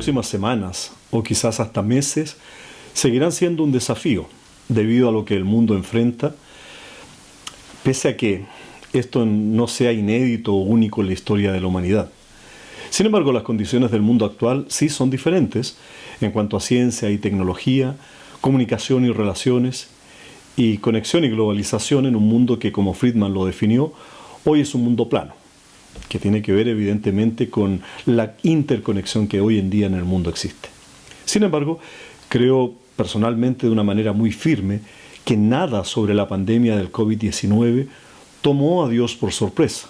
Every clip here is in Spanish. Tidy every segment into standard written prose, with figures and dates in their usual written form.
próximas semanas, o quizás hasta meses, seguirán siendo un desafío debido a lo que el mundo enfrenta, pese a que esto no sea inédito o único en la historia de la humanidad. Sin embargo, las condiciones del mundo actual sí son diferentes en cuanto a ciencia y tecnología, comunicación y relaciones, y conexión y globalización en un mundo que, como Friedman lo definió, hoy es un mundo plano, que tiene que ver evidentemente con la interconexión que hoy en día en el mundo existe. Sin embargo, creo personalmente de una manera muy firme que nada sobre la pandemia del COVID-19 tomó a Dios por sorpresa.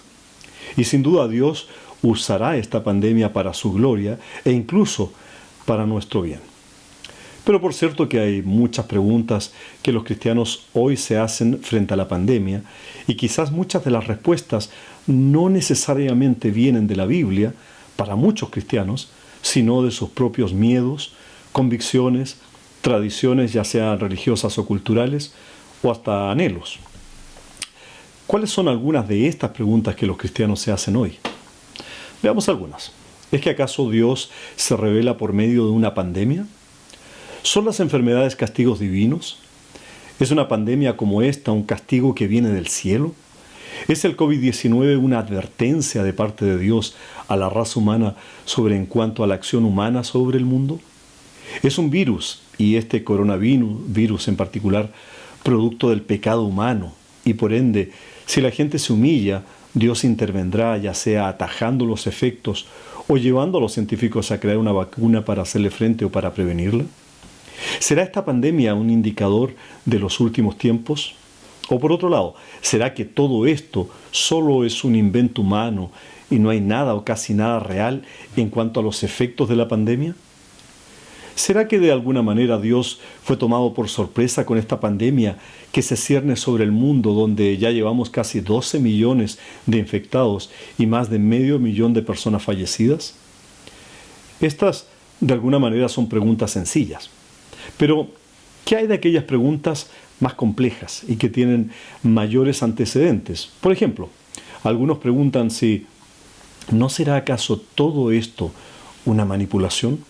Y sin duda Dios usará esta pandemia para su gloria e incluso para nuestro bien. Pero por cierto que hay muchas preguntas que los cristianos hoy se hacen frente a la pandemia y quizás muchas de las respuestas no necesariamente vienen de la Biblia para muchos cristianos, sino de sus propios miedos, convicciones, tradiciones ya sean religiosas o culturales o hasta anhelos. ¿Cuáles son algunas de estas preguntas que los cristianos se hacen hoy? Veamos algunas. ¿Es que acaso Dios se revela por medio de una pandemia? ¿Son las enfermedades castigos divinos? ¿Es una pandemia como esta un castigo que viene del cielo? ¿Es el COVID-19 una advertencia de parte de Dios a la raza humana sobre en cuanto a la acción humana sobre el mundo? ¿Es un virus, y este coronavirus en particular, producto del pecado humano? Y por ende, si la gente se humilla, Dios intervendrá, ya sea atajando los efectos o llevando a los científicos a crear una vacuna para hacerle frente o para prevenirla. ¿Será esta pandemia un indicador de los últimos tiempos? O por otro lado, ¿será que todo esto solo es un invento humano y no hay nada o casi nada real en cuanto a los efectos de la pandemia? ¿Será que de alguna manera Dios fue tomado por sorpresa con esta pandemia que se cierne sobre el mundo, donde ya llevamos casi 12 millones de infectados y más de 500.000 de personas fallecidas? Estas, de alguna manera, son preguntas sencillas. Pero, ¿qué hay de aquellas preguntas más complejas y que tienen mayores antecedentes? Por ejemplo, algunos preguntan si ¿no será acaso todo esto una manipulación?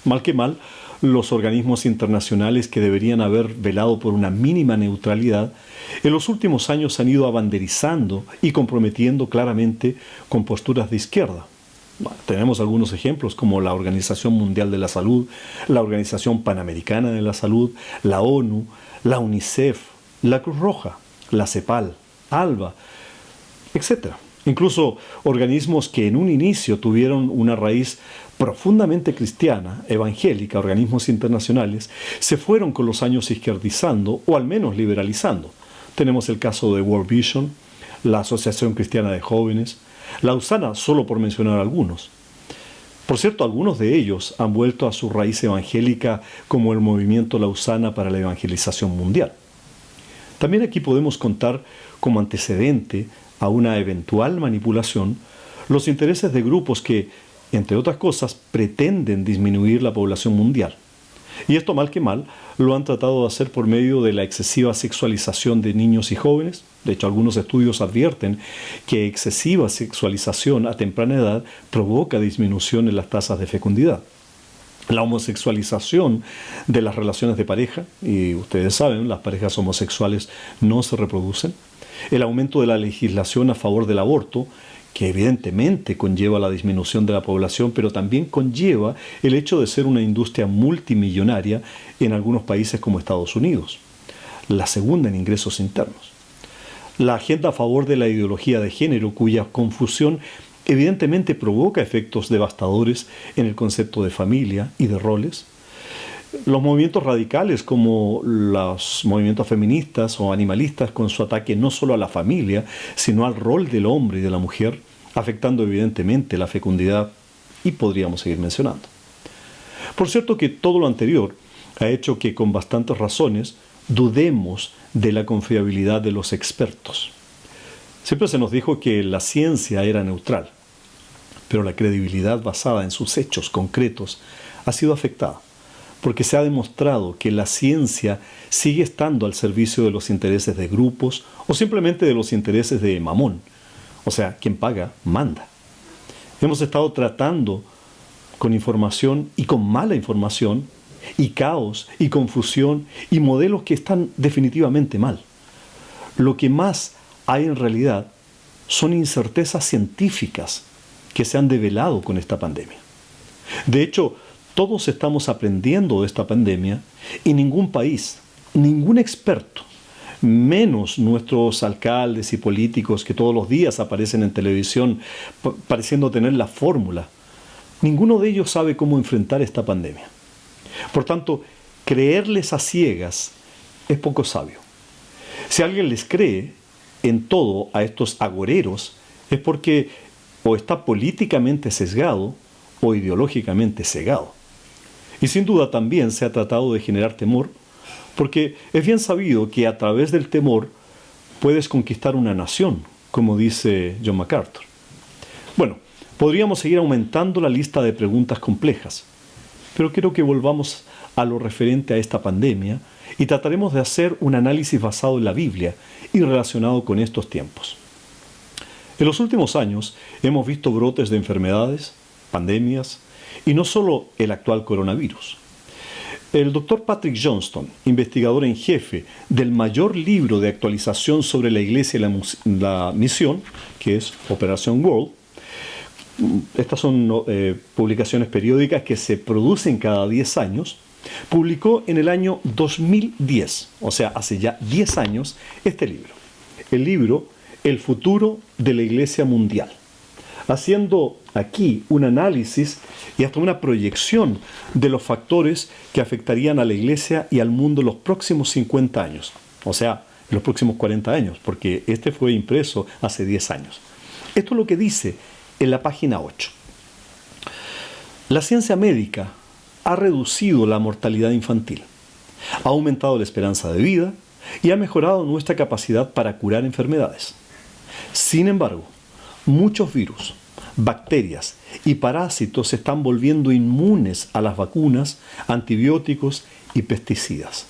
Mal que mal, los organismos internacionales que deberían haber velado por una mínima neutralidad, en los últimos años han ido abanderizando y comprometiendo claramente con posturas de izquierda. Bueno, tenemos algunos ejemplos como la Organización Mundial de la Salud, la Organización Panamericana de la Salud, la ONU, la UNICEF, la Cruz Roja, la CEPAL, ALBA, etc. Incluso organismos que en un inicio tuvieron una raíz profundamente cristiana, evangélica, organismos internacionales, se fueron con los años izquierdizando o al menos liberalizando. Tenemos el caso de World Vision, la Asociación Cristiana de Jóvenes, la USANA, solo por mencionar algunos. Por cierto, algunos de ellos han vuelto a su raíz evangélica como el movimiento Lausana para la Evangelización Mundial. También aquí podemos contar como antecedente a una eventual manipulación los intereses de grupos que, entre otras cosas, pretenden disminuir la población mundial. Y esto mal que mal lo han tratado de hacer por medio de la excesiva sexualización de niños y jóvenes. De hecho, algunos estudios advierten que excesiva sexualización a temprana edad provoca disminución en las tasas de fecundidad. La homosexualización de las relaciones de pareja, y ustedes saben, las parejas homosexuales no se reproducen. El aumento de la legislación a favor del aborto, que evidentemente conlleva la disminución de la población, pero también conlleva el hecho de ser una industria multimillonaria en algunos países como Estados Unidos. La segunda en ingresos internos. La agenda a favor de la ideología de género, cuya confusión evidentemente provoca efectos devastadores en el concepto de familia y de roles. Los movimientos radicales como los movimientos feministas o animalistas con su ataque no solo a la familia, sino al rol del hombre y de la mujer, afectando evidentemente la fecundidad, y podríamos seguir mencionando. Por cierto que todo lo anterior ha hecho que con bastantes razones dudemos de la confiabilidad de los expertos. Siempre se nos dijo que la ciencia era neutral, pero la credibilidad basada en sus hechos concretos ha sido afectada, porque se ha demostrado que la ciencia sigue estando al servicio de los intereses de grupos o simplemente de los intereses de Mamón. O sea, quien paga, manda. Hemos estado tratando con información y con mala información, y caos y confusión y modelos que están definitivamente mal. Lo que más hay en realidad son incertezas científicas que se han develado con esta pandemia. De hecho, todos estamos aprendiendo de esta pandemia y ningún país, ningún experto, menos nuestros alcaldes y políticos que todos los días aparecen en televisión pareciendo tener la fórmula, ninguno de ellos sabe cómo enfrentar esta pandemia. Por tanto, creerles a ciegas es poco sabio. Si alguien les cree en todo a estos agoreros, es porque o está políticamente sesgado o ideológicamente cegado. Y sin duda también se ha tratado de generar temor, porque es bien sabido que a través del temor puedes conquistar una nación, como dice John MacArthur. Bueno, podríamos seguir aumentando la lista de preguntas complejas, pero quiero que volvamos a lo referente a esta pandemia y trataremos de hacer un análisis basado en la Biblia y relacionado con estos tiempos. En los últimos años hemos visto brotes de enfermedades, pandemias y no solo el actual coronavirus. El Dr. Patrick Johnston, investigador en jefe del mayor libro de actualización sobre la Iglesia y la misión, que es Operación World, estas son publicaciones periódicas que se producen cada 10 años, publicó en el año 2010, o sea, hace ya 10 años, este libro. El libro El futuro de la Iglesia mundial, haciendo aquí un análisis y hasta una proyección de los factores que afectarían a la Iglesia y al mundo en los próximos 50 años, o sea, en los próximos 40 años, porque este fue impreso hace 10 años. Esto es lo que dice en la página 8. La ciencia médica ha reducido la mortalidad infantil, ha aumentado la esperanza de vida y ha mejorado nuestra capacidad para curar enfermedades. Sin embargo, muchos virus, bacterias y parásitos se están volviendo inmunes a las vacunas, antibióticos y pesticidas.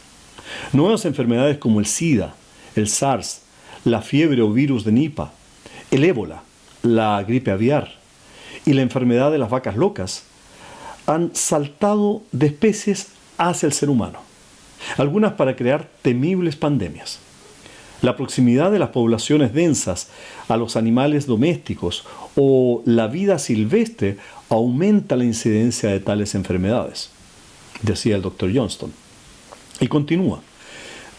Nuevas enfermedades como el SIDA, el SARS, la fiebre o virus de Nipah, el ébola, la gripe aviar y la enfermedad de las vacas locas han saltado de especies hacia el ser humano, algunas para crear temibles pandemias. La proximidad de las poblaciones densas a los animales domésticos o la vida silvestre aumenta la incidencia de tales enfermedades, decía el Dr. Johnston. Y continúa.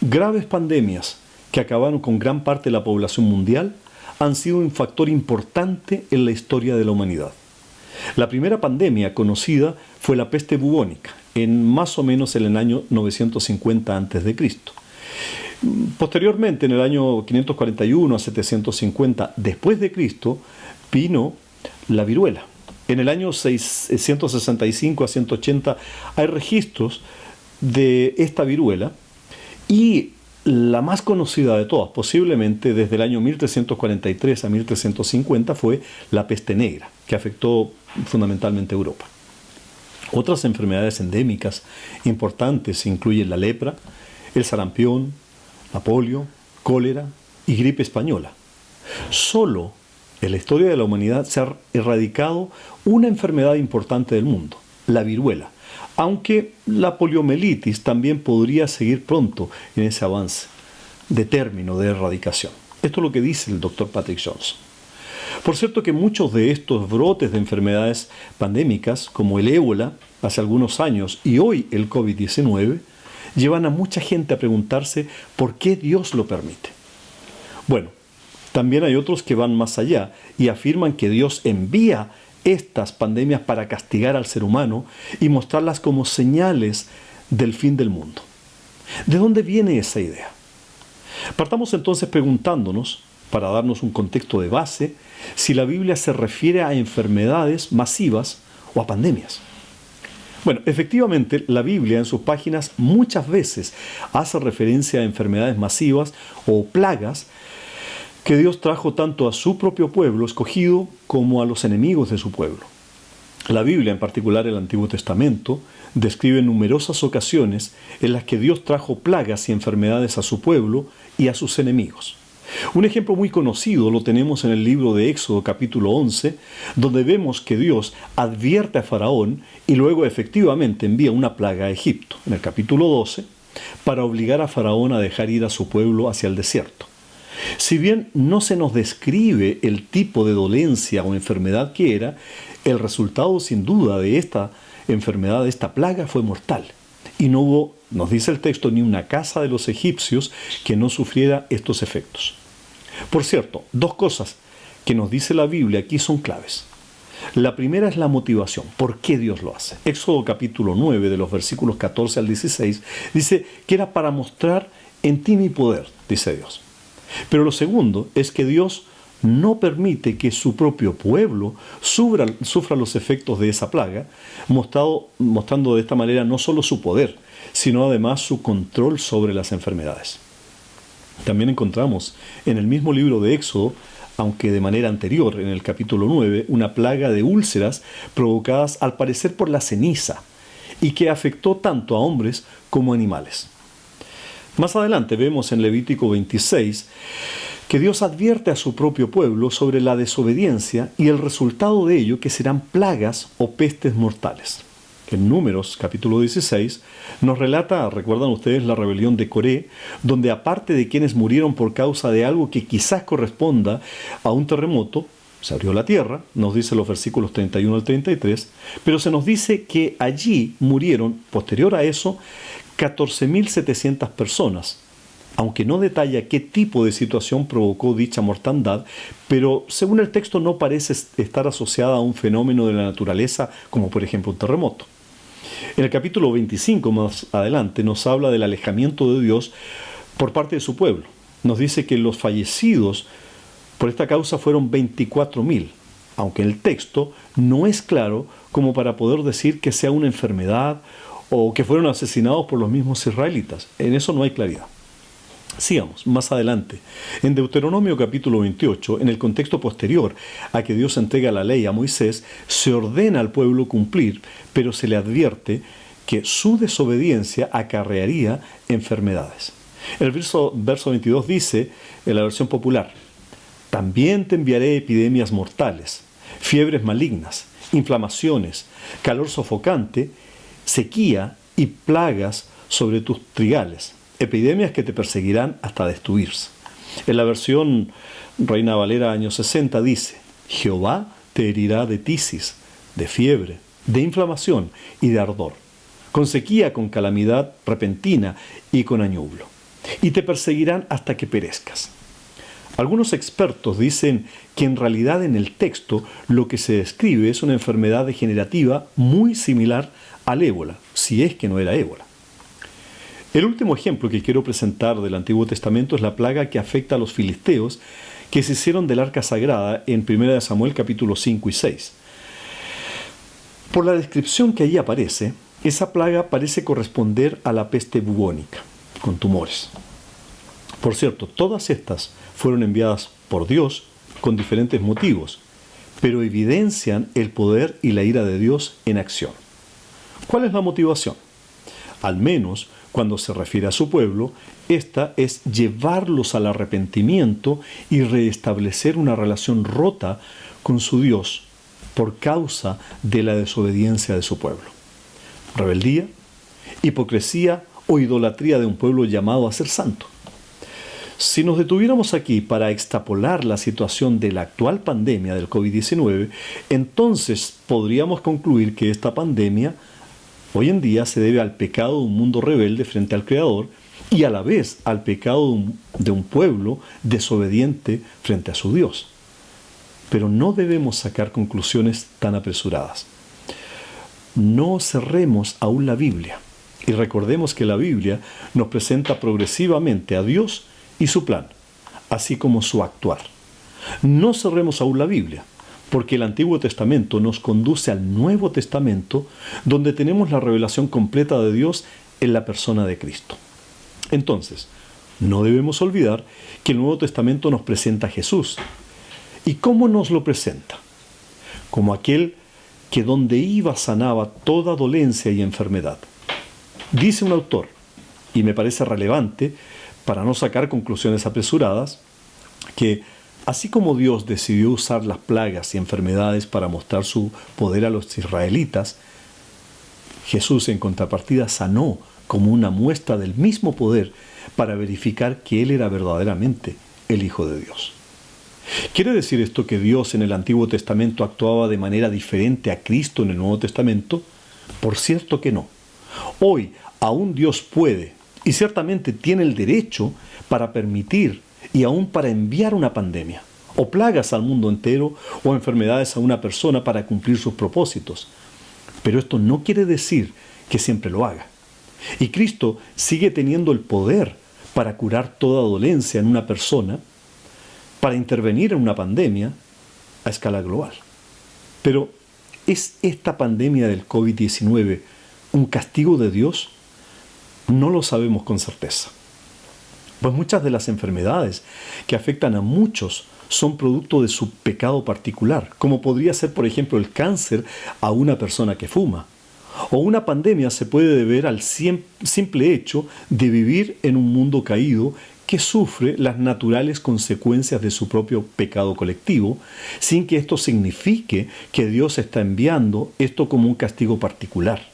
Graves pandemias que acabaron con gran parte de la población mundial han sido un factor importante en la historia de la humanidad. La primera pandemia conocida fue la peste bubónica, en más o menos en el año 950 a.C. Posteriormente, en el año 541 a 750 después de Cristo, vino la viruela. En el año 665 a 180 hay registros de esta viruela y la más conocida de todas, posiblemente desde el año 1343 a 1350, fue la peste negra, que afectó fundamentalmente Europa. Otras enfermedades endémicas importantes incluyen la lepra, el sarampión, la polio, cólera y gripe española. Solo en la historia de la humanidad se ha erradicado una enfermedad importante del mundo, la viruela, aunque la poliomielitis también podría seguir pronto en ese avance de término de erradicación. Esto es lo que dice el Dr. Patrick Johnson. Por cierto que muchos de estos brotes de enfermedades pandémicas, como el ébola hace algunos años y hoy el COVID-19, llevan a mucha gente a preguntarse por qué Dios lo permite. Bueno, también hay otros que van más allá y afirman que Dios envía estas pandemias para castigar al ser humano y mostrarlas como señales del fin del mundo. ¿De dónde viene esa idea? Partamos entonces preguntándonos, para darnos un contexto de base, si la Biblia se refiere a enfermedades masivas o a pandemias. Bueno, efectivamente, la Biblia en sus páginas muchas veces hace referencia a enfermedades masivas o plagas que Dios trajo tanto a su propio pueblo escogido como a los enemigos de su pueblo. La Biblia, en particular el Antiguo Testamento, describe numerosas ocasiones en las que Dios trajo plagas y enfermedades a su pueblo y a sus enemigos. Un ejemplo muy conocido lo tenemos en el libro de Éxodo capítulo 11, donde vemos que Dios advierte a Faraón y luego efectivamente envía una plaga a Egipto, en el capítulo 12, para obligar a Faraón a dejar ir a su pueblo hacia el desierto. Si bien no se nos describe el tipo de dolencia o enfermedad que era, el resultado sin duda de esta enfermedad, de esta plaga, fue mortal. Y no hubo, nos dice el texto, ni una casa de los egipcios que no sufriera estos efectos. Por cierto, dos cosas que nos dice la Biblia aquí son claves. La primera es la motivación. ¿Por qué Dios lo hace? Éxodo capítulo 9, de los versículos 14 al 16, dice que era para mostrar en ti mi poder, dice Dios. Pero lo segundo es que Dios no permite que su propio pueblo sufra los efectos de esa plaga, mostrando de esta manera no solo su poder, sino además su control sobre las enfermedades. También encontramos en el mismo libro de Éxodo, aunque de manera anterior, en el capítulo 9, una plaga de úlceras provocadas al parecer por la ceniza y que afectó tanto a hombres como a animales. Más adelante vemos en Levítico 26 que Dios advierte a su propio pueblo sobre la desobediencia y el resultado de ello que serán plagas o pestes mortales. En Números, capítulo 16, nos relata, recuerdan ustedes, la rebelión de Coré, donde aparte de quienes murieron por causa de algo que quizás corresponda a un terremoto, se abrió la tierra, nos dice los versículos 31 al 33, pero se nos dice que allí murieron, posterior a eso, 14.700 personas, aunque no detalla qué tipo de situación provocó dicha mortandad, pero según el texto no parece estar asociada a un fenómeno de la naturaleza, como por ejemplo un terremoto. En el capítulo 25, más adelante, nos habla del alejamiento de Dios por parte de su pueblo. Nos dice que los fallecidos por esta causa fueron 24.000, aunque el texto no es claro como para poder decir que sea una enfermedad o que fueron asesinados por los mismos israelitas. En eso no hay claridad. Sigamos, más adelante. En Deuteronomio capítulo 28, en el contexto posterior a que Dios entrega la ley a Moisés, se ordena al pueblo cumplir, pero se le advierte que su desobediencia acarrearía enfermedades. El verso 22 dice, en la versión popular, también te enviaré epidemias mortales, fiebres malignas, inflamaciones, calor sofocante, sequía y plagas sobre tus trigales, epidemias que te perseguirán hasta destruirse. En la versión Reina Valera años 60 dice, Jehová te herirá de tisis, de fiebre, de inflamación y de ardor, con sequía, con calamidad repentina y con añublo, y te perseguirán hasta que perezcas. Algunos expertos dicen que en realidad en el texto lo que se describe es una enfermedad degenerativa muy similar al ébola, si es que no era ébola. El último ejemplo que quiero presentar del Antiguo Testamento es la plaga que afecta a los filisteos que se hicieron del arca sagrada en 1 Samuel capítulos 5 y 6. Por la descripción que allí aparece, esa plaga parece corresponder a la peste bubónica, con tumores. Por cierto, todas estas fueron enviadas por Dios con diferentes motivos, pero evidencian el poder y la ira de Dios en acción. ¿Cuál es la motivación? Al menos cuando se refiere a su pueblo, esta es llevarlos al arrepentimiento y restablecer una relación rota con su Dios por causa de la desobediencia de su pueblo. Rebeldía, hipocresía o idolatría de un pueblo llamado a ser santo. Si nos detuviéramos aquí para extrapolar la situación de la actual pandemia del COVID-19, entonces podríamos concluir que esta pandemia hoy en día se debe al pecado de un mundo rebelde frente al Creador y a la vez al pecado de un pueblo desobediente frente a su Dios. Pero no debemos sacar conclusiones tan apresuradas. No cerremos aún la Biblia y recordemos que la Biblia nos presenta progresivamente a Dios y su plan, así como su actuar. No cerremos aún la Biblia, porque el Antiguo Testamento nos conduce al Nuevo Testamento, donde tenemos la revelación completa de Dios en la persona de Cristo. Entonces, no debemos olvidar que el Nuevo Testamento nos presenta a Jesús. ¿Y cómo nos lo presenta? Como aquel que donde iba sanaba toda dolencia y enfermedad. Dice un autor, y me parece relevante, para no sacar conclusiones apresuradas, que así como Dios decidió usar las plagas y enfermedades para mostrar su poder a los israelitas, Jesús en contrapartida sanó como una muestra del mismo poder para verificar que Él era verdaderamente el Hijo de Dios. ¿Quiere decir esto que Dios en el Antiguo Testamento actuaba de manera diferente a Cristo en el Nuevo Testamento? Por cierto que no. Hoy aún Dios puede y ciertamente tiene el derecho para permitir y aún para enviar una pandemia, o plagas al mundo entero, o enfermedades a una persona para cumplir sus propósitos. Pero esto no quiere decir que siempre lo haga. Y Cristo sigue teniendo el poder para curar toda dolencia en una persona, para intervenir en una pandemia a escala global. Pero, ¿es esta pandemia del COVID-19 un castigo de Dios? No lo sabemos con certeza. Pues muchas de las enfermedades que afectan a muchos son producto de su pecado particular, como podría ser, por ejemplo, el cáncer a una persona que fuma. O una pandemia se puede deber al simple hecho de vivir en un mundo caído que sufre las naturales consecuencias de su propio pecado colectivo, sin que esto signifique que Dios está enviando esto como un castigo particular.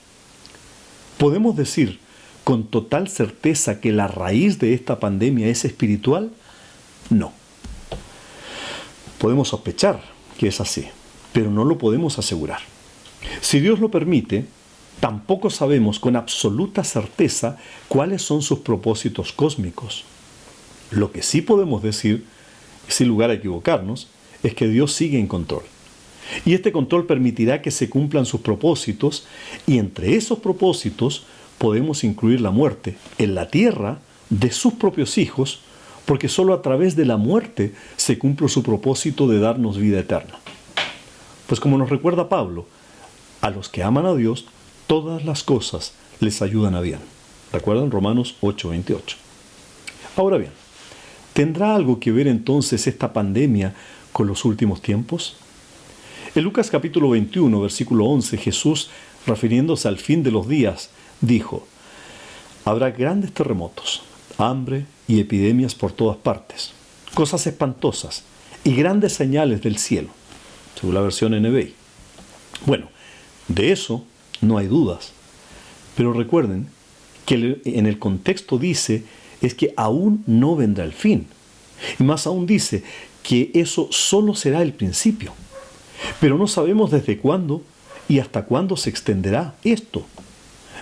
¿Podemos decir con total certeza que la raíz de esta pandemia es espiritual? No. Podemos sospechar que es así, pero no lo podemos asegurar. Si Dios lo permite, tampoco sabemos con absoluta certeza cuáles son sus propósitos cósmicos. Lo que sí podemos decir, sin lugar a equivocarnos, es que Dios sigue en control. Y este control permitirá que se cumplan sus propósitos, y entre esos propósitos podemos incluir la muerte en la tierra de sus propios hijos, porque solo a través de la muerte se cumple su propósito de darnos vida eterna. Pues como nos recuerda Pablo, a los que aman a Dios, todas las cosas les ayudan a bien. ¿Recuerdan? Romanos 8:28. Ahora bien, ¿tendrá algo que ver entonces esta pandemia con los últimos tiempos? En Lucas capítulo 21, versículo 11, Jesús, refiriéndose al fin de los días, dijo: habrá grandes terremotos, hambre y epidemias por todas partes, cosas espantosas y grandes señales del cielo, según la versión NBI. Bueno, de eso no hay dudas, pero recuerden que en el contexto dice es que aún no vendrá el fin, y más aún dice que eso solo será el principio, pero no sabemos desde cuándo y hasta cuándo se extenderá esto.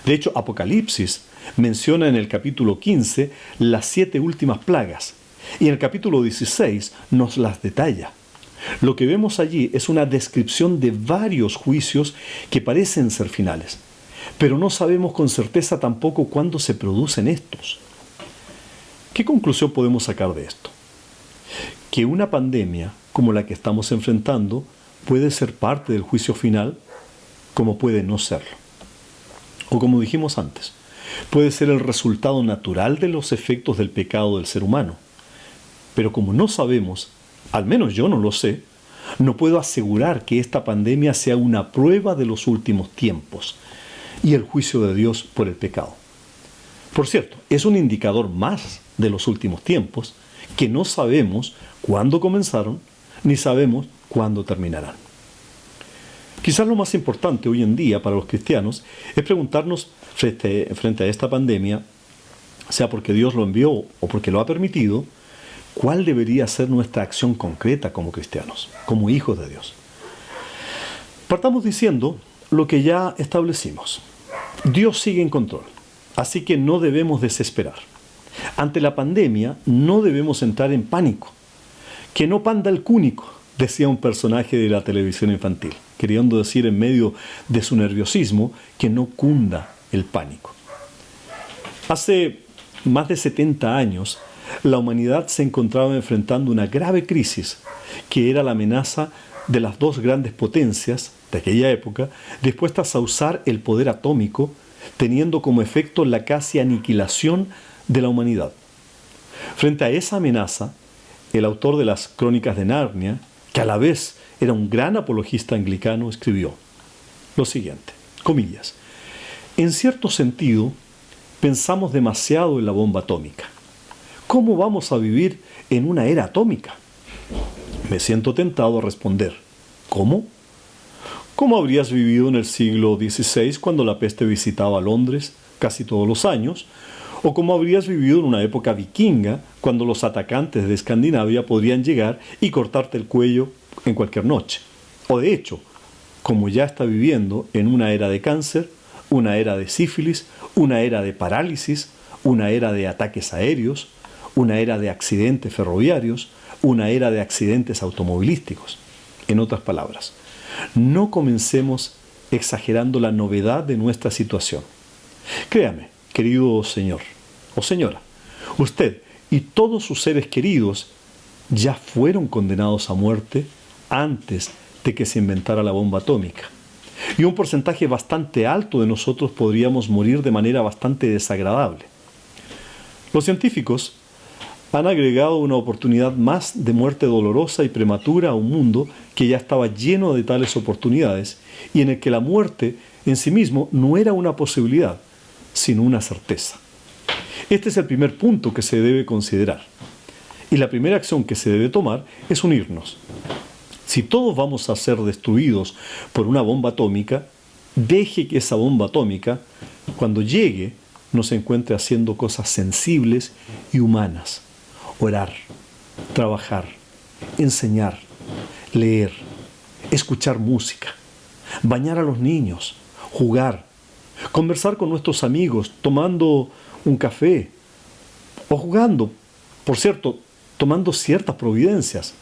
De hecho, Apocalipsis menciona en el capítulo 15 las 7 últimas plagas, y en el capítulo 16 nos las detalla. Lo que vemos allí es una descripción de varios juicios que parecen ser finales, pero no sabemos con certeza tampoco cuándo se producen estos. ¿Qué conclusión podemos sacar de esto? Que una pandemia como la que estamos enfrentando puede ser parte del juicio final, como puede no serlo. O como dijimos antes, puede ser el resultado natural de los efectos del pecado del ser humano. Pero como no sabemos, al menos yo no lo sé, no puedo asegurar que esta pandemia sea una prueba de los últimos tiempos y el juicio de Dios por el pecado. Por cierto, es un indicador más de los últimos tiempos que no sabemos cuándo comenzaron ni sabemos cuándo terminarán. Quizás lo más importante hoy en día para los cristianos es preguntarnos frente a esta pandemia, sea porque Dios lo envió o porque lo ha permitido, ¿cuál debería ser nuestra acción concreta como cristianos, como hijos de Dios? Partamos diciendo lo que ya establecimos. Dios sigue en control, así que no debemos desesperar. Ante la pandemia no debemos entrar en pánico. Que no panda el cúnico, decía un personaje de la televisión infantil, queriendo decir en medio de su nerviosismo que no cunda el pánico. Hace más de 70 años, la humanidad se encontraba enfrentando una grave crisis que era la amenaza de las dos grandes potencias de aquella época dispuestas a usar el poder atómico, teniendo como efecto la casi aniquilación de la humanidad. Frente a esa amenaza, el autor de las Crónicas de Narnia, que a la vez era un gran apologista anglicano, escribió lo siguiente, comillas: en cierto sentido, pensamos demasiado en la bomba atómica. ¿Cómo vamos a vivir en una era atómica? Me siento tentado a responder, ¿cómo? ¿Cómo habrías vivido en el siglo XVI cuando la peste visitaba Londres casi todos los años? ¿O cómo habrías vivido en una época vikinga cuando los atacantes de Escandinavia podrían llegar y cortarte el cuello en cualquier noche? O de hecho, como ya está viviendo en una era de cáncer, una era de sífilis, una era de parálisis, una era de ataques aéreos, una era de accidentes ferroviarios, una era de accidentes automovilísticos. En otras palabras, no comencemos exagerando la novedad de nuestra situación. Créame, querido señor o señora, usted y todos sus seres queridos ya fueron condenados a muerte antes de que se inventara la bomba atómica. Y un porcentaje bastante alto de nosotros podríamos morir de manera bastante desagradable. Los científicos han agregado una oportunidad más de muerte dolorosa y prematura a un mundo que ya estaba lleno de tales oportunidades y en el que la muerte en sí mismo no era una posibilidad, sino una certeza. Este es el primer punto que se debe considerar. Y la primera acción que se debe tomar es unirnos. Si todos vamos a ser destruidos por una bomba atómica, deje que esa bomba atómica, cuando llegue, nos encuentre haciendo cosas sensibles y humanas. Orar, trabajar, enseñar, leer, escuchar música, bañar a los niños, jugar, conversar con nuestros amigos tomando un café o jugando, por cierto, tomando ciertas providencias,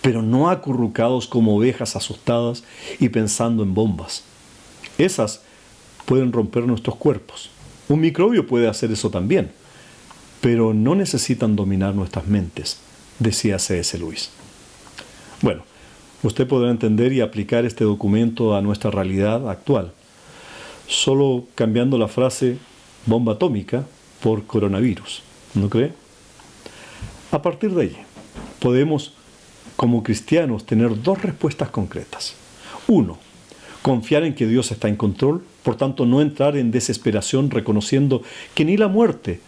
pero no acurrucados como ovejas asustadas y pensando en bombas. Esas pueden romper nuestros cuerpos. Un microbio puede hacer eso también, pero no necesitan dominar nuestras mentes, decía C.S. Lewis. Bueno, usted podrá entender y aplicar este documento a nuestra realidad actual, solo cambiando la frase bomba atómica por coronavirus, ¿no cree? A partir de allí, podemos, como cristianos, tener dos respuestas concretas. Uno, confiar en que Dios está en control, por tanto no entrar en desesperación reconociendo que ni la muerte,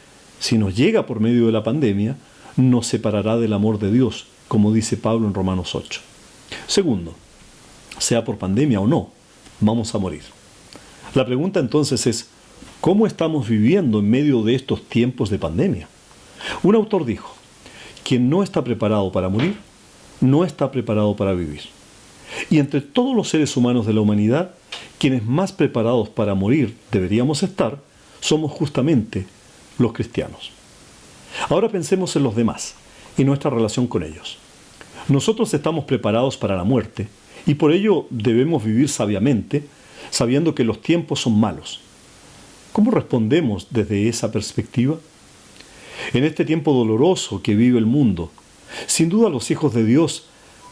si nos llega por medio de la pandemia, nos separará del amor de Dios, como dice Pablo en Romanos 8. Segundo, sea por pandemia o no, vamos a morir. La pregunta entonces es, ¿cómo estamos viviendo en medio de estos tiempos de pandemia? Un autor dijo, quien no está preparado para morir, no está preparado para vivir. Y entre todos los seres humanos de la humanidad, quienes más preparados para morir deberíamos estar, somos justamente los cristianos. Ahora pensemos en los demás y nuestra relación con ellos. Nosotros estamos preparados para la muerte y por ello debemos vivir sabiamente, sabiendo que los tiempos son malos. ¿Cómo respondemos desde esa perspectiva? En este tiempo doloroso que vive el mundo, sin duda los hijos de Dios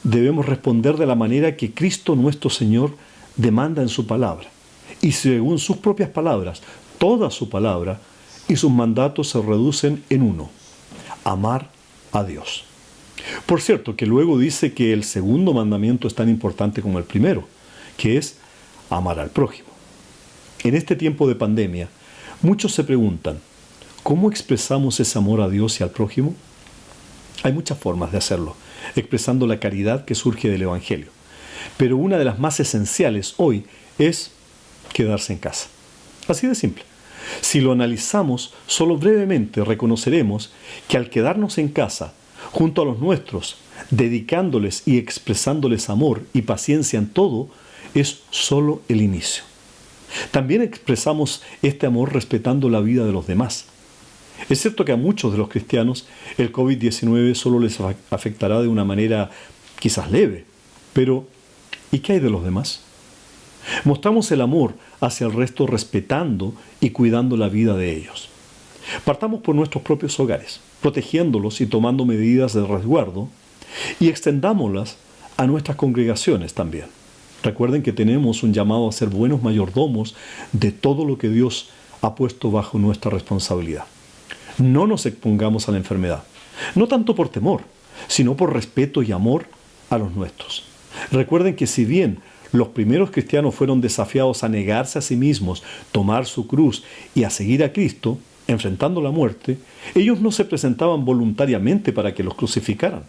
debemos responder de la manera que Cristo nuestro Señor demanda en su palabra. Y según sus propias palabras, toda su palabra y sus mandatos se reducen en uno: amar a Dios. Por cierto, que luego dice que el segundo mandamiento es tan importante como el primero, que es amar al prójimo. En este tiempo de pandemia, muchos se preguntan, ¿cómo expresamos ese amor a Dios y al prójimo? Hay muchas formas de hacerlo, expresando la caridad que surge del Evangelio. Pero una de las más esenciales hoy es quedarse en casa. Así de simple. Si lo analizamos solo brevemente, reconoceremos que al quedarnos en casa, junto a los nuestros, dedicándoles y expresándoles amor y paciencia en todo, es solo el inicio. También expresamos este amor respetando la vida de los demás. Es cierto que a muchos de los cristianos el COVID-19 solo les afectará de una manera quizás leve, pero ¿y qué hay de los demás? Mostramos el amor hacia el resto respetando y cuidando la vida de ellos. Partamos por nuestros propios hogares, protegiéndolos y tomando medidas de resguardo, y extendámoslas a nuestras congregaciones también. Recuerden que tenemos un llamado a ser buenos mayordomos de todo lo que Dios ha puesto bajo nuestra responsabilidad. No nos expongamos a la enfermedad, no tanto por temor, sino por respeto y amor a los nuestros. Recuerden que si bien los primeros cristianos fueron desafiados a negarse a sí mismos, tomar su cruz y a seguir a Cristo, enfrentando la muerte, ellos no se presentaban voluntariamente para que los crucificaran.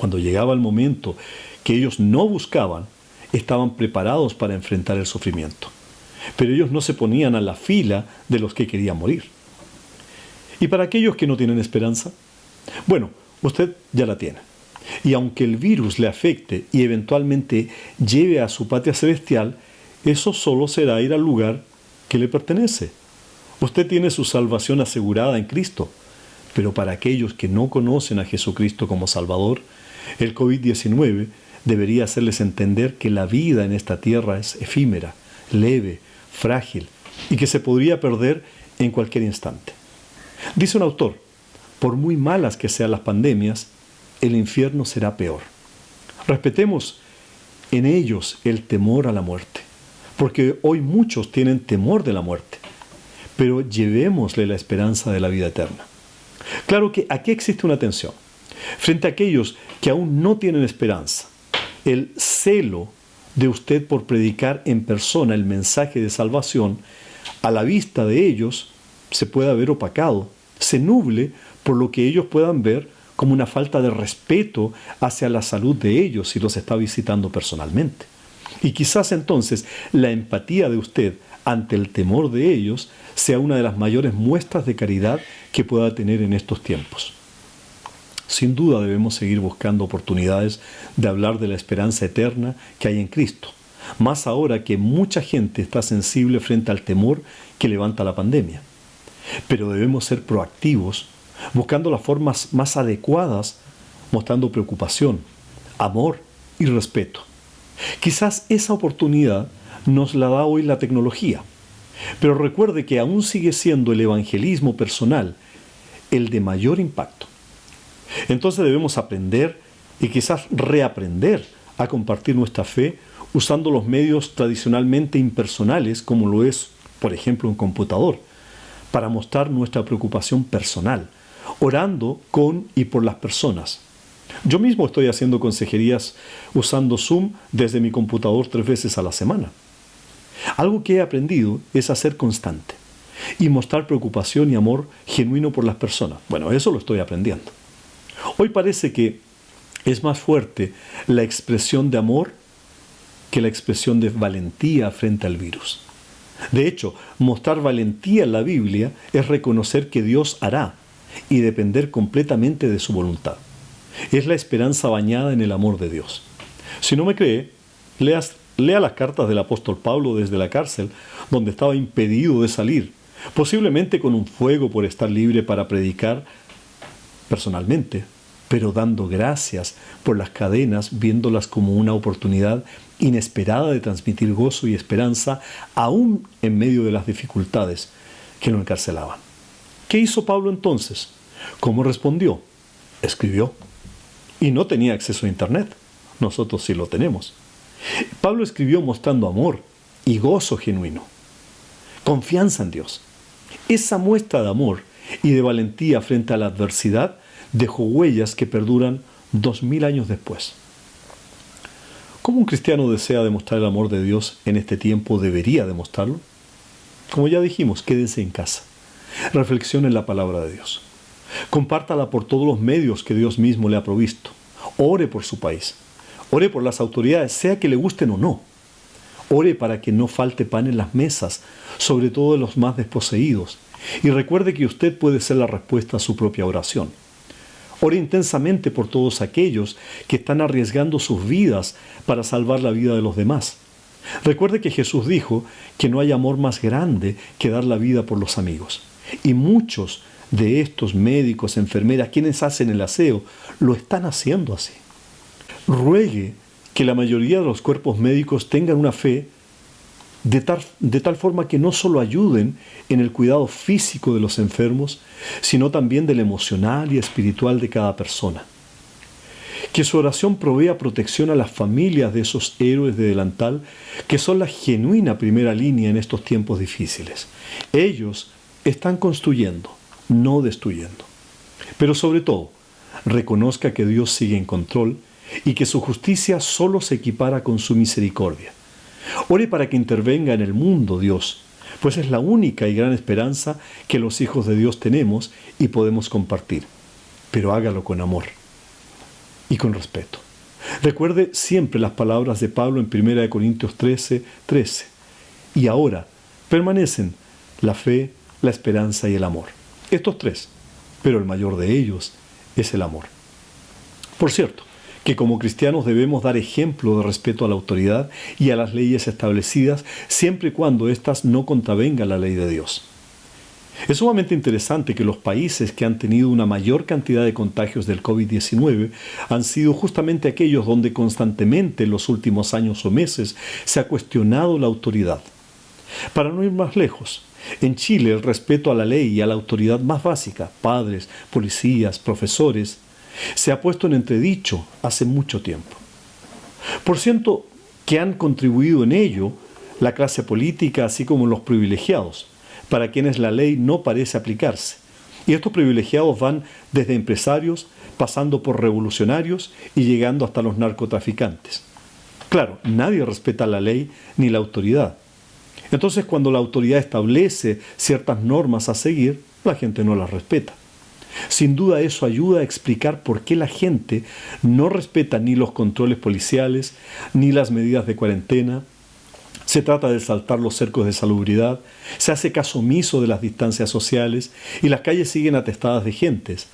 Cuando llegaba el momento que ellos no buscaban, estaban preparados para enfrentar el sufrimiento. Pero ellos no se ponían a la fila de los que querían morir. ¿Y para aquellos que no tienen esperanza? Bueno, usted ya la tiene. Y aunque el virus le afecte y eventualmente lleve a su patria celestial, eso solo será ir al lugar que le pertenece. Usted tiene su salvación asegurada en Cristo. Pero para aquellos que no conocen a Jesucristo como Salvador, el COVID-19 debería hacerles entender que la vida en esta tierra es efímera, leve, frágil y que se podría perder en cualquier instante. Dice un autor, por muy malas que sean las pandemias, el infierno será peor. Respetemos en ellos el temor a la muerte, porque hoy muchos tienen temor de la muerte, pero llevémosle la esperanza de la vida eterna. Claro que aquí existe una tensión. Frente a aquellos que aún no tienen esperanza, el celo de usted por predicar en persona el mensaje de salvación, a la vista de ellos, se pueda ver opacado, se nuble por lo que ellos puedan ver como una falta de respeto hacia la salud de ellos si los está visitando personalmente. Y quizás entonces la empatía de usted ante el temor de ellos sea una de las mayores muestras de caridad que pueda tener en estos tiempos. Sin duda debemos seguir buscando oportunidades de hablar de la esperanza eterna que hay en Cristo, más ahora que mucha gente está sensible frente al temor que levanta la pandemia. Pero debemos ser proactivos, buscando las formas más adecuadas, mostrando preocupación, amor y respeto. Quizás esa oportunidad nos la da hoy la tecnología, pero recuerde que aún sigue siendo el evangelismo personal el de mayor impacto. Entonces debemos aprender y quizás reaprender a compartir nuestra fe usando los medios tradicionalmente impersonales como lo es, por ejemplo, un computador, para mostrar nuestra preocupación personal, orando con y por las personas. Yo mismo estoy haciendo consejerías usando Zoom desde mi computador 3 veces a la semana. Algo que he aprendido es a ser constante y mostrar preocupación y amor genuino por las personas. Bueno, eso lo estoy aprendiendo. Hoy parece que es más fuerte la expresión de amor que la expresión de valentía frente al virus. De hecho, mostrar valentía en la Biblia es reconocer que Dios hará y depender completamente de su voluntad. Es la esperanza bañada en el amor de Dios. Si no me cree, lea las cartas del apóstol Pablo desde la cárcel, donde estaba impedido de salir, posiblemente con un fuego por estar libre para predicar personalmente, pero dando gracias por las cadenas, viéndolas como una oportunidad inesperada de transmitir gozo y esperanza, aún en medio de las dificultades que lo encarcelaban. ¿Qué hizo Pablo entonces? ¿Cómo respondió? Escribió. Y no tenía acceso a Internet. Nosotros sí lo tenemos. Pablo escribió mostrando amor y gozo genuino, confianza en Dios. Esa muestra de amor y de valentía frente a la adversidad dejó huellas que perduran 2000 años después. ¿Cómo un cristiano desea demostrar el amor de Dios en este tiempo debería demostrarlo? Como ya dijimos, quédense en casa. Reflexione en la palabra de Dios. Compártala por todos los medios que Dios mismo le ha provisto. Ore por su país. Ore por las autoridades, sea que le gusten o no. Ore para que no falte pan en las mesas, sobre todo de los más desposeídos. Y recuerde que usted puede ser la respuesta a su propia oración. Ore intensamente por todos aquellos que están arriesgando sus vidas para salvar la vida de los demás. Recuerde que Jesús dijo que no hay amor más grande que dar la vida por los amigos. Y muchos de estos médicos, enfermeras, quienes hacen el aseo, lo están haciendo así. Ruegue que la mayoría de los cuerpos médicos tengan una fe de tal forma que no solo ayuden en el cuidado físico de los enfermos, sino también del emocional y espiritual de cada persona. Que su oración provea protección a las familias de esos héroes de delantal que son la genuina primera línea en estos tiempos difíciles. Ellos están construyendo, no destruyendo. Pero sobre todo, reconozca que Dios sigue en control y que su justicia solo se equipara con su misericordia. Ore para que intervenga en el mundo Dios, pues es la única y gran esperanza que los hijos de Dios tenemos y podemos compartir. Pero hágalo con amor. y con respeto. Recuerde siempre las palabras de Pablo en 1 Corintios 13:13. Y ahora permanecen la fe, la esperanza y el amor. Estos tres, pero el mayor de ellos es el amor. Por cierto, que como cristianos debemos dar ejemplo de respeto a la autoridad y a las leyes establecidas, siempre y cuando éstas no contravengan la ley de Dios. Es sumamente interesante que los países que han tenido una mayor cantidad de contagios del COVID-19 han sido justamente aquellos donde constantemente en los últimos años o meses se ha cuestionado la autoridad. Para no ir más lejos, en Chile el respeto a la ley y a la autoridad más básica, padres, policías, profesores, se ha puesto en entredicho hace mucho tiempo. Por cierto, que han contribuido en ello la clase política así como los privilegiados, para quienes la ley no parece aplicarse. Y estos privilegiados van desde empresarios, pasando por revolucionarios y llegando hasta los narcotraficantes. Claro, nadie respeta la ley ni la autoridad. Entonces, cuando la autoridad establece ciertas normas a seguir, la gente no las respeta. Sin duda eso ayuda a explicar por qué la gente no respeta ni los controles policiales, ni las medidas de cuarentena. Se trata de saltar los cercos de salubridad, se hace caso omiso de las distancias sociales y las calles siguen atestadas de gentes.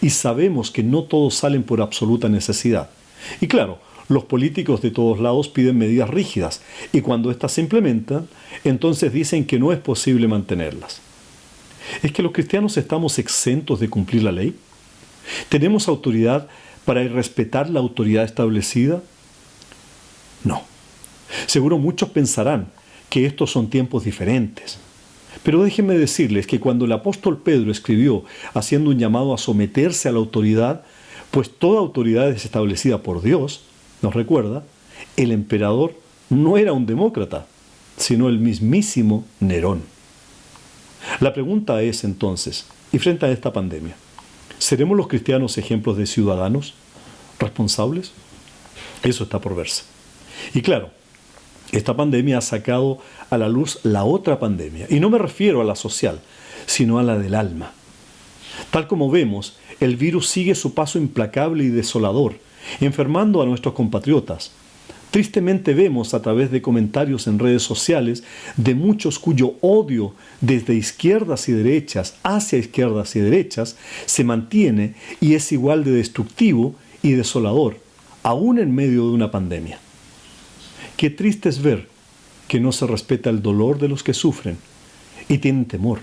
Y sabemos que no todos salen por absoluta necesidad. Y claro, los políticos de todos lados piden medidas rígidas y cuando éstas se implementan, entonces dicen que no es posible mantenerlas. ¿Es que los cristianos estamos exentos de cumplir la ley? ¿Tenemos autoridad para irrespetar la autoridad establecida? No. Seguro muchos pensarán que estos son tiempos diferentes. Pero déjenme decirles que cuando el apóstol Pedro escribió haciendo un llamado a someterse a la autoridad, pues toda autoridad es establecida por Dios, nos recuerda, el emperador no era un demócrata, sino el mismísimo Nerón. La pregunta es entonces, y frente a esta pandemia, ¿seremos los cristianos ejemplos de ciudadanos responsables? Eso está por verse. Y claro, esta pandemia ha sacado a la luz la otra pandemia, y no me refiero a la social, sino a la del alma. Tal como vemos, el virus sigue su paso implacable y desolador, enfermando a nuestros compatriotas. Tristemente vemos a través de comentarios en redes sociales de muchos cuyo odio desde izquierdas y derechas hacia izquierdas y derechas se mantiene y es igual de destructivo y desolador, aún en medio de una pandemia. Qué triste es ver que no se respeta el dolor de los que sufren y tienen temor,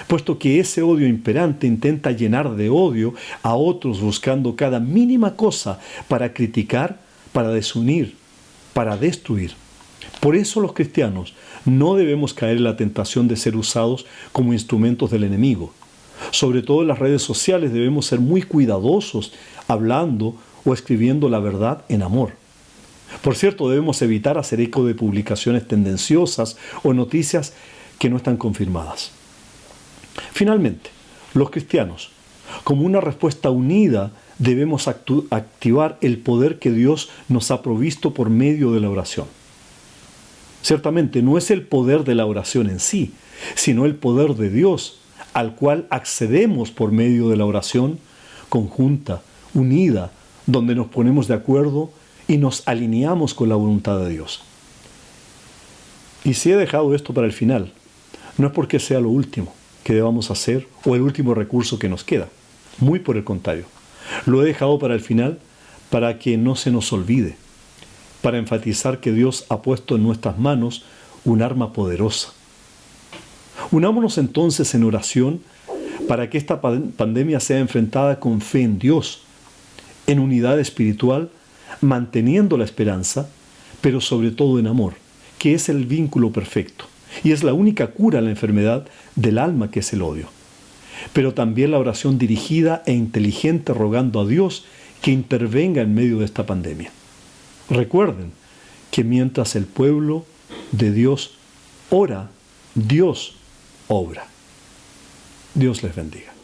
puesto que ese odio imperante intenta llenar de odio a otros buscando cada mínima cosa para criticar, para desunir, para destruir. Por eso los cristianos no debemos caer en la tentación de ser usados como instrumentos del enemigo. Sobre todo en las redes sociales debemos ser muy cuidadosos hablando o escribiendo la verdad en amor. Por cierto, debemos evitar hacer eco de publicaciones tendenciosas o noticias que no están confirmadas. Finalmente, los cristianos, como una respuesta unida, debemos activar el poder que Dios nos ha provisto por medio de la oración. Ciertamente no es el poder de la oración en sí, sino el poder de Dios, al cual accedemos por medio de la oración conjunta, unida, donde nos ponemos de acuerdo y nos alineamos con la voluntad de Dios. Y si he dejado esto para el final, no es porque sea lo último que debamos hacer o el último recurso que nos queda. Muy por el contrario. Lo he dejado para el final para que no se nos olvide, para enfatizar que Dios ha puesto en nuestras manos un arma poderosa. Unámonos entonces en oración para que esta pandemia sea enfrentada con fe en Dios, en unidad espiritual, manteniendo la esperanza, pero sobre todo en amor, que es el vínculo perfecto y es la única cura a la enfermedad del alma que es el odio. Pero también la oración dirigida e inteligente rogando a Dios que intervenga en medio de esta pandemia. Recuerden que mientras el pueblo de Dios ora, Dios obra. Dios les bendiga.